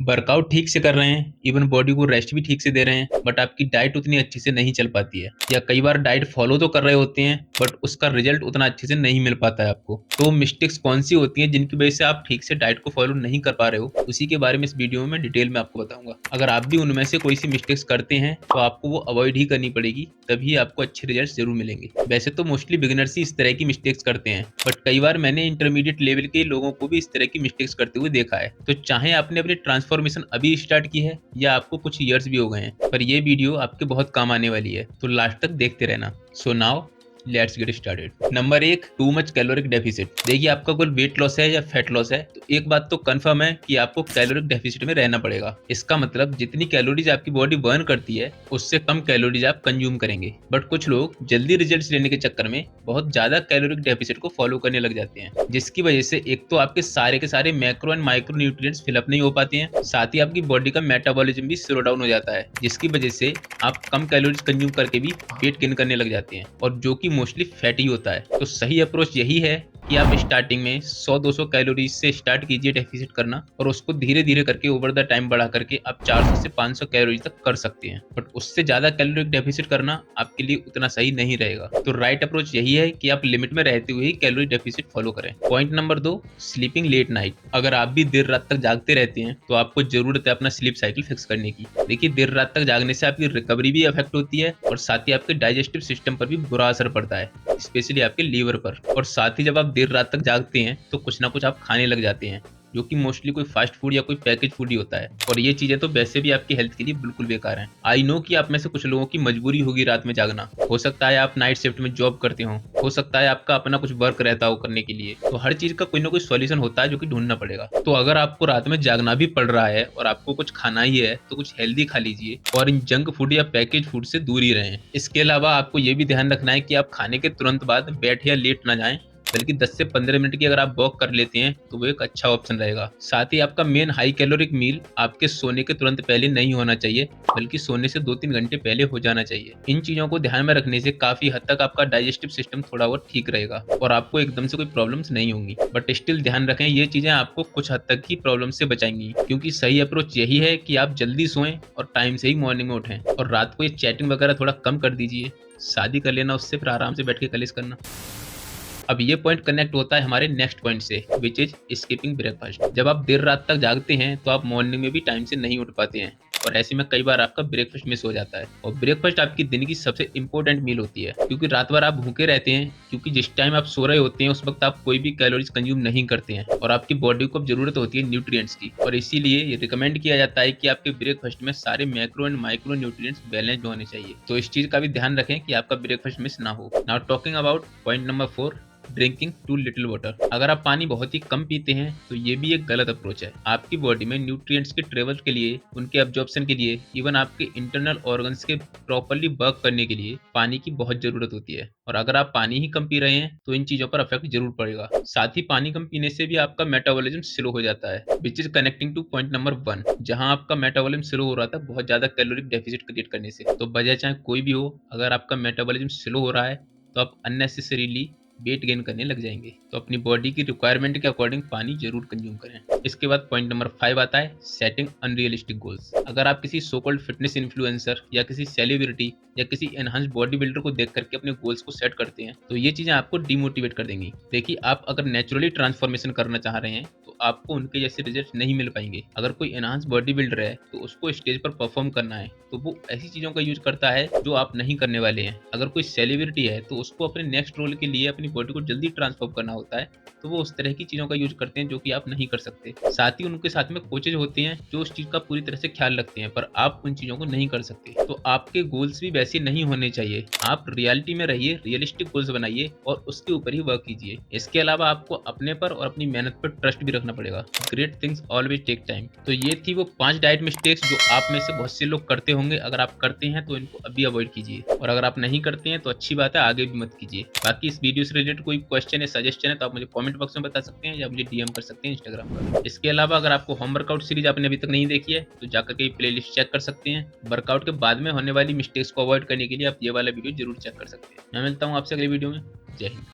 Workout ठीक से कर रहे हैं, इवन बॉडी को रेस्ट भी ठीक से दे रहे हैं, बट आपकी डाइट उतनी अच्छी से नहीं चल पाती है, या कई बार डाइट फॉलो तो कर रहे होते हैं बट उसका रिजल्ट उतना अच्छे से नहीं मिल पाता है आपको। तो मिस्टेक्स कौन सी होती हैं जिनकी वजह से आप ठीक से डाइट को फॉलो नहीं कर पा रहे हो, उसी के बारे में इस वीडियो में मैं डिटेल में आपको बताऊंगा। अगर आप भी उनमें से कोई सी मिस्टेक्स करते हैं तो आपको वो अवॉइड ही करनी पड़ेगी, तभी आपको अच्छे रिजल्ट जरूर मिलेंगे। वैसे तो मोस्टली बिगिनर्स ही इस तरह की मिस्टेक्स करते हैं, बट कई बार मैंने इंटरमीडिएट लेवल के लोगों को भी इस तरह की मिस्टेक्स करते हुए देखा है। तो चाहे आपने अपनी ट्रांसफॉर्मेशन अभी स्टार्ट की है या आपको कुछ ईयर्स भी हो गए हैं, पर ये वीडियो आपके बहुत काम आने वाली है, तो लास्ट तक देखते रहना। So now let's get started. Number 1, too much caloric deficit. देखिए, आपका गोल वेट लॉस है या फैट लॉस है, तो एक बात तो कंफर्म है कि आपको कैलोरिक डेफिसिट में रहना पड़ेगा। इसका मतलब जितनी कैलोरीज आपकी बॉडी बर्न करती है उससे कम कैलोरीज आप कंज्यूम करेंगे। बट कुछ लोग जल्दी रिजल्ट्स लेने के चक्कर में बहुत ज्यादा कैलोरिक डेफिसिट को फॉलो करने लग जाते हैं, जिसकी वजह से एक तो आपके सारे के सारे macro and micro nutrients fill up नहीं हो पाते हैं, साथ ही आपकी बॉडी का मेटाबॉलिज्म भी स्लो डाउन हो जाता है, जिसकी वजह से आप कम कैलोरीज कंज्यूम करके भी वेट गेन करने लग जाते हैं, और जो कि मोस्टली फैटी होता है। तो सही अप्रोच यही है कि आप स्टार्टिंग में 100-200 कैलोरीज से स्टार्ट कीजिए डेफिसिट करना, और उसको धीरे धीरे करके ओवर द टाइम बढ़ा करके आप 400 से 500 कैलोरीज तक कर सकते हैं। बट उससे ज्यादा कैलोरिक डेफिसिट करना आपके लिए उतना सही नहीं रहेगा। तो राइट अप्रोच यही है कि आप लिमिट में रहते हुए ही कैलोरी डेफिसिट फॉलो करें। Point number 2, sleeping late night. अगर आप भी देर रात तक जागते रहते हैं तो आपको जरूरत है अपना स्लीप साइकिल फिक्स करने की। देखिए, देर रात तक जागने से आपकी रिकवरी भी अफेक्ट होती है, और साथ ही आपके डाइजेस्टिव सिस्टम पर भी बुरा असर पड़ता है, स्पेशली आपके लीवर पर। और साथ ही जब आप देर रात तक जागते हैं तो कुछ ना कुछ आप खाने लग जाते हैं, जो कि मोस्टली कोई फास्ट फूड या कोई पैकेज फूड ही होता है, और ये चीजें तो वैसे भी आपकी हेल्थ के लिए बिल्कुल बेकार हैं। आई नो कि आप में से कुछ लोगों की मजबूरी होगी रात में जागना, हो सकता है आप नाइट शिफ्ट में जॉब करते हो सकता है आपका अपना कुछ वर्क रहता हो करने के लिए, तो हर चीज का कोई ना कोई सॉल्यूशन होता है जो कि ढूंढना पड़ेगा। तो अगर आपको रात में जागना भी पड़ रहा है और आपको कुछ खाना ही है तो कुछ हेल्दी खा लीजिए, और इन जंक फूड या पैकेज फूड से दूर ही रहें। इसके अलावा आपको ये भी ध्यान रखना है कि आप खाने के तुरंत बाद बैठ या लेट ना जाएं, बल्कि 10 से 15 मिनट की अगर आप वॉक कर लेते हैं तो वो एक अच्छा ऑप्शन रहेगा। साथ ही आपका मेन हाई कैलोरिक मील आपके सोने के तुरंत पहले नहीं होना चाहिए, बल्कि सोने से 2-3 घंटे पहले हो जाना चाहिए। इन चीजों को ध्यान में रखने से काफी हद तक आपका डाइजेस्टिव सिस्टम थोड़ा बहुत ठीक रहेगा, और आपको एकदम से कोई प्रॉब्लम्स नहीं होंगी। बट स्टिल ध्यान रखें, ये चीजें आपको कुछ हद तक ही प्रॉब्लम से बचाएंगी, क्योंकि सही अप्रोच यही है कि आप जल्दी सोएं और टाइम से ही मॉर्निंग में उठें, और रात को ये चैटिंग वगैरह थोड़ा कम कर दीजिए। शादी कर लेना, उससे फिर आराम से बैठ के कलेश करना। अब ये पॉइंट कनेक्ट होता है हमारे नेक्स्ट पॉइंट से, विच इज स्किपिंग ब्रेकफास्ट। जब आप देर रात तक जागते हैं तो आप मॉर्निंग में भी टाइम से नहीं उठ पाते हैं, और ऐसे में कई बार आपका ब्रेकफास्ट मिस हो जाता है। और ब्रेकफास्ट आपकी दिन की सबसे इंपॉर्टेंट मील होती है, क्योंकि रात भर आप भूखे रहते हैं, क्योंकि जिस टाइम आप सो रहे होते हैं उस वक्त आप कोई भी कैलोरीज कंज्यूम नहीं करते हैं, और आपकी बॉडी को अब जरूरत होती है न्यूट्रिएंट्स की। और इसीलिए ये रिकमेंड किया जाता है कि आपके ब्रेकफास्ट में सारे macro and micro nutrients balanced होने चाहिए। तो इस चीज का भी ध्यान रखें कि आपका ब्रेकफास्ट मिस ना हो। Now talking about point number 4, drinking too little water. अगर आप पानी बहुत ही कम पीते हैं तो ये भी एक गलत अप्रोच है। आपकी बॉडी में न्यूट्रिएंट्स के ट्रेवल के लिए, उनके एब्जॉर्प्शन के लिए, इवन आपके इंटरनल ऑर्गन्स के प्रॉपर्ली वर्क करने के लिए पानी की बहुत जरूरत होती है, और अगर आप पानी ही कम पी रहे हैं तो इन चीजों पर अफेक्ट जरूर पड़ेगा। साथ ही पानी कम पीने से भी आपका मेटाबॉलिज्म स्लो हो जाता है, which is connecting two point number 1, जहां आपका मेटाबॉलिज्म स्लो हो रहा था बहुत ज्यादा कैलोरिक डेफिसिट क्रिएट करने से। तो वजह चाहे कोई भी हो, अगर आपका मेटाबॉलिज्म स्लो हो रहा है तो आप अननेसेसरीली वेट गेन करने लग जाएंगे। तो अपनी बॉडी की रिक्वायरमेंट के अकॉर्डिंग पानी जरूर कंज्यूम करें। इसके बाद पॉइंट नंबर 5 आता है सेटिंग अनरियलिस्टिक गोल्स। अगर आप किसी सो कॉल्ड फिटनेस इन्फ्लुएंसर या किसी सेलिब्रिटी या किसी एनहांस बॉडी बिल्डर को देख करके अपने गोल्स को सेट करते हैं तो ये चीजें आपको डिमोटिवेट कर देंगी। देखिए, आप अगर नेचुरली ट्रांसफॉर्मेशन करना चाह रहे हैं तो आपको उनके जैसे रिजल्ट नहीं मिल पाएंगे। अगर कोई एनहांस बॉडी बिल्डर है तो उसको स्टेज पर परफॉर्म करना है तो वो ऐसी चीजों का यूज करता है जो आप नहीं करने वाले हैं। अगर कोई सेलिब्रिटी है तो उसको अपने नेक्स्ट रोल के लिए अपनी बॉडी को जल्दी ट्रांसफॉर्म करना होता है, तो वो उस तरह की चीजों का यूज करते हैं जो कि आप नहीं कर सकते। साथ ही उनके साथ में कोचेज होते हैं जो उस चीज का पूरी तरह से ख्याल रखते हैं, पर आप उन चीजों को नहीं कर सकते। तो आपके गोल्स भी वैसे नहीं होने चाहिए। आप रियलिटी में रहिए, रियलिस्टिक गोल्स बनाइए और उसके ऊपर ही वर्क कीजिए। इसके अलावा आपको अपने पर और अपनी मेहनत पर ट्रस्ट भी रखना पड़ेगा। Great things always take time. तो ये थी वो 5 डाइट मिस्टेक्स जो आप में से बहुत से लोग करते होंगे। अगर आप करते हैं तो इनको अभी अवॉइड कीजिए, और अगर आप नहीं करते हैं तो अच्छी बात है, आगे भी मत कीजिए। बाकी इस वीडियो से रिलेटेड कोई क्वेश्चन है, सजेशन है, तो आप मुझे कमेंट बॉक्स में बता सकते हैं या मुझे डीएम कर सकते हैं इंस्टाग्राम पर। इसके अलावा अगर आपको होम वर्कआउट सीरीज आपने अभी तक नहीं देखी है तो जाकर के प्लेलिस्ट चेक कर सकते हैं। वर्कआउट के बाद में होने वाली मिस्टेक्स को अवॉइड करने के लिए आप ये वाला वीडियो जरूर चेक कर सकते हैं। मैं मिलता हूँ आपसे अगली वीडियो में। जय हिंद।